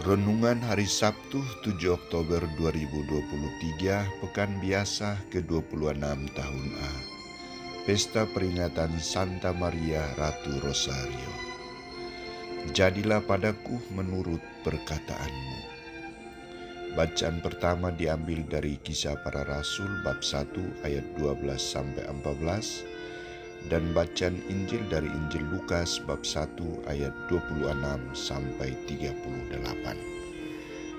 Renungan Hari Sabtu 7 Oktober 2023, Pekan Biasa ke-26 tahun A. Pesta peringatan Santa Maria Ratu Rosario. Jadilah padaku menurut perkataanmu. Bacaan pertama diambil dari Kisah Para Rasul bab 1 ayat 12-14 dan bacaan Injil dari Injil Lukas bab 1 ayat 26-38.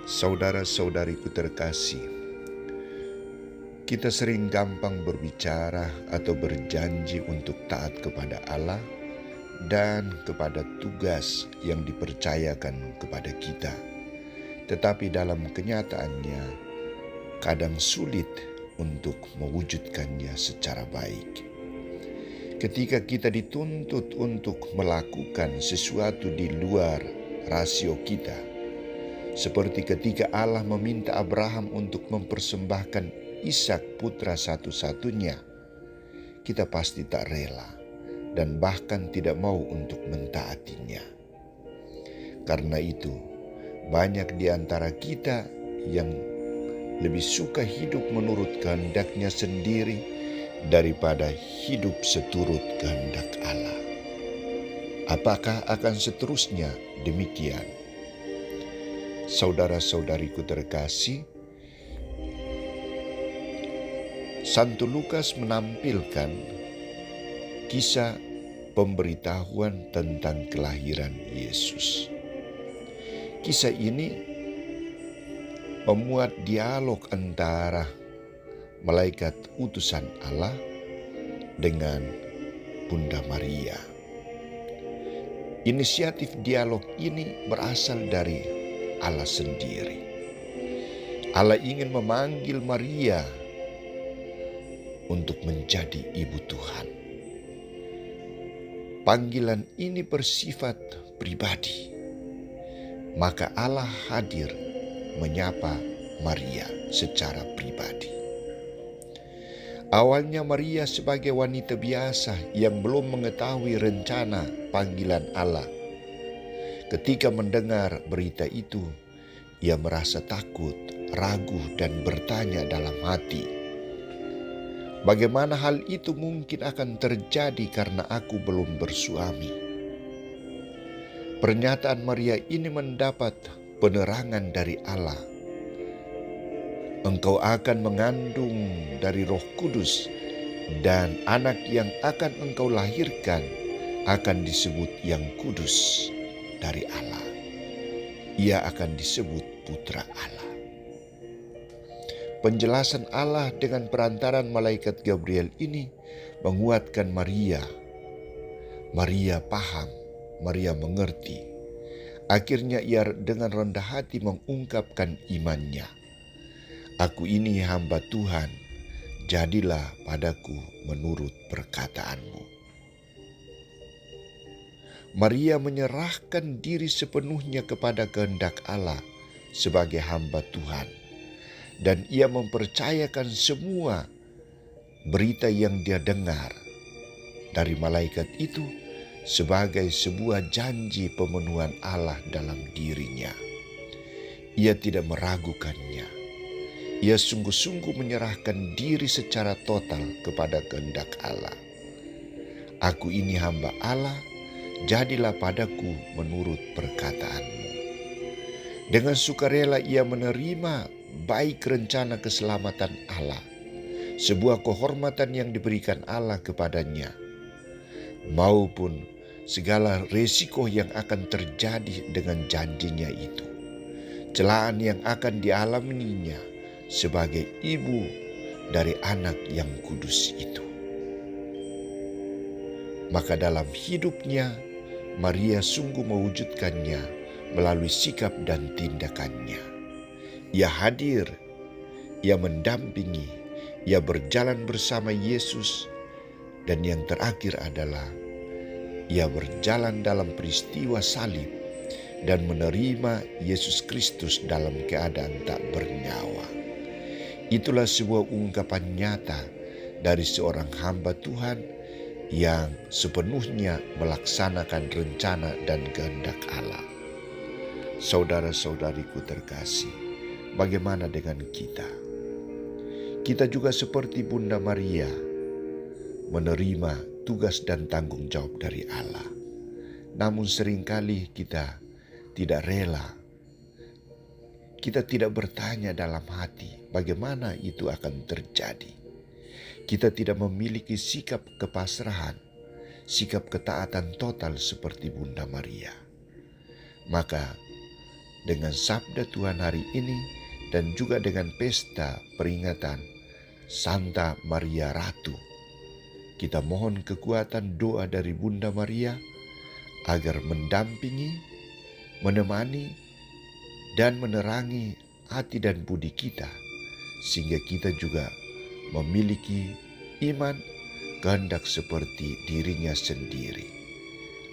Saudara-saudariku terkasih, kita sering gampang berbicara atau berjanji untuk taat kepada Allah dan kepada tugas yang dipercayakan kepada kita. Tetapi dalam kenyataannya, kadang sulit untuk mewujudkannya secara baik. Ketika kita dituntut untuk melakukan sesuatu di luar rasio kita, seperti ketika Allah meminta Abraham untuk mempersembahkan Ishak putra satu-satunya, kita pasti tak rela dan bahkan tidak mau untuk mentaatinya. Karena itu, banyak di antara kita yang lebih suka hidup menurut kehendaknya sendiri daripada hidup seturut kehendak Allah. Apakah akan seterusnya demikian? Saudara-saudariku terkasih, Santo Lukas menampilkan kisah pemberitahuan tentang kelahiran Yesus. Kisah ini memuat dialog antara malaikat utusan Allah dengan Bunda Maria. Inisiatif dialog ini berasal dari Allah sendiri. Allah ingin memanggil Maria untuk menjadi ibu Tuhan. Panggilan ini bersifat pribadi. Maka Allah hadir menyapa Maria secara pribadi. Awalnya Maria sebagai wanita biasa yang belum mengetahui rencana panggilan Allah. Ketika mendengar berita itu, ia merasa takut, ragu, dan bertanya dalam hati, bagaimana hal itu mungkin akan terjadi karena aku belum bersuami? Pernyataan Maria ini mendapat penerangan dari Allah. Engkau akan mengandung dari Roh Kudus, dan anak yang akan engkau lahirkan akan disebut yang kudus dari Allah. Ia akan disebut Putra Allah. Penjelasan Allah dengan perantaran malaikat Gabriel ini menguatkan Maria. Maria paham, Maria mengerti. Akhirnya ia dengan rendah hati mengungkapkan imannya. Aku ini hamba Tuhan, jadilah padaku menurut perkataanmu. Maria menyerahkan diri sepenuhnya kepada kehendak Allah sebagai hamba Tuhan, dan ia mempercayakan semua berita yang dia dengar dari malaikat itu sebagai sebuah janji pemenuhan Allah dalam dirinya. Ia tidak meragukannya. Ia sungguh-sungguh menyerahkan diri secara total kepada kehendak Allah. Aku ini hamba Allah, jadilah padaku menurut perkataanmu. Dengan sukarela ia menerima baik rencana keselamatan Allah, sebuah kehormatan yang diberikan Allah kepadanya, maupun segala resiko yang akan terjadi dengan janjinya itu, celaan yang akan dialaminya sebagai ibu dari anak yang kudus itu. Maka dalam hidupnya, Maria sungguh mewujudkannya melalui sikap dan tindakannya. Ia hadir, ia mendampingi, ia berjalan bersama Yesus, dan yang terakhir adalah ia berjalan dalam peristiwa salib dan menerima Yesus Kristus dalam keadaan tak bernyawa. Itulah sebuah ungkapan nyata dari seorang hamba Tuhan yang sepenuhnya melaksanakan rencana dan kehendak Allah. Saudara-saudariku terkasih, bagaimana dengan kita? Kita juga seperti Bunda Maria, menerima tugas dan tanggung jawab dari Allah. Namun seringkali kita tidak rela. Kita tidak bertanya dalam hati bagaimana itu akan terjadi. Kita tidak memiliki sikap kepasrahan, sikap ketaatan total seperti Bunda Maria. Maka dengan sabda Tuhan hari ini dan juga dengan pesta peringatan Santa Maria Ratu, kita mohon kekuatan doa dari Bunda Maria agar mendampingi, menemani, dan menerangi hati dan budi kita, sehingga kita juga memiliki iman kehendak seperti dirinya sendiri.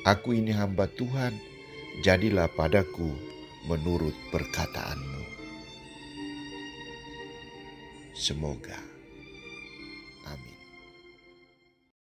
Aku ini hamba Tuhan, jadilah padaku menurut perkataanmu. Semoga